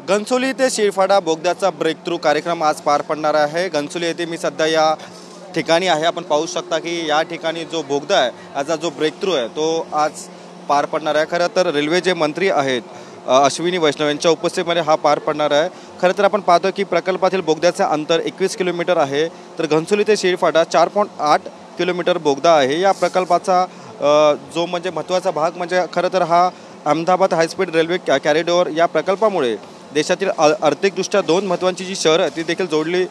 घनसोली ते शिळफाडा बोगद्याचा break through कार्यक्रम आज पार पडणार आहे। घनसोली येथे मी सध्या या ठिकाणी आहे। आपण पाहू शकता की या ठिकाणी जो बोगदा आहे याचा जो ब्रेक थ्रू आहे तो आज पार पडणार आहे। खरं तर रेल्वेचे मंत्री आहेत अश्विनी वैष्णव यांच्या उपस्थितीमध्ये हा पार पडणार आहे। खरं तर आपण पाहतो की प्रकल्पातील बोगद्याचे अंतर 21 किलोमीटर आहे, तर घनसोली ते शिळफाडा 4.8 किलोमीटर बोगदा आहे। या प्रकल्पाचा जो म्हणजे महत्त्वाचा भाग म्हणजे खरं तर हा अहमदाबाद हायस्पीड रेल्वे कॉरिडॉर या प्रकल्पामुळे देशातील आर्थिकदृष्ट्या दोन महत्त्वाची जी शहरं ती देखील जोडली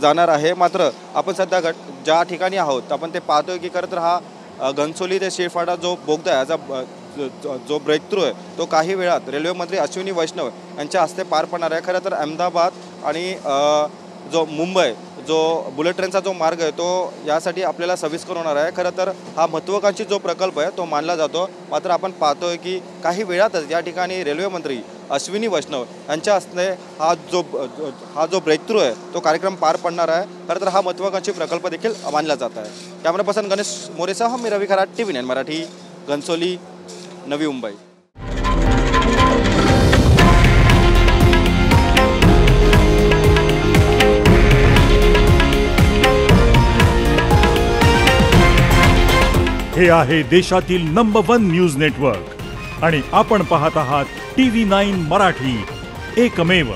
जाणार आहे। मात्र आपण सध्या ज्या ठिकाणी आहोत आपण ते पाहतोय की खरं तर हा घनसोली ते शिळफाडा जो बोगदा आहे याचा जो ब्रेक थ्रू आहे तो काही वेळात रेल्वे मंत्री अश्विनी वैष्णव यांच्या हस्ते पार पडणार आहे। खरं तर अहमदाबाद आणि जो मुंबई जो बुलेट ट्रेनचा जो मार्ग आहे तो यासाठी आपल्याला सविस्कर होणार आहे। खरं तर हा महत्त्वाकांक्षी जो प्रकल्प आहे तो मानला जातो। मात्र आपण पाहतोय की काही वेळातच या ठिकाणी रेल्वे मंत्री अश्विनी वैष्णव यांच्या हस्ते हा जो ब्रेक थ्रू आहे तो कार्यक्रम पार पडणार आहे। खरं तर हा महत्त्वाकांक्षी प्रकल्प देखील मानला जात आहे। कॅमेरा पर्सन गणेश मोरेसह मी रवी खरात, TV9 मराठी, घनसोली, नवी मुंबई। हे आहे देशातील नंबर 1 न्यूज नेटवर्क आणि आपण पाहत आहात TV9 मराठी, एकमेव।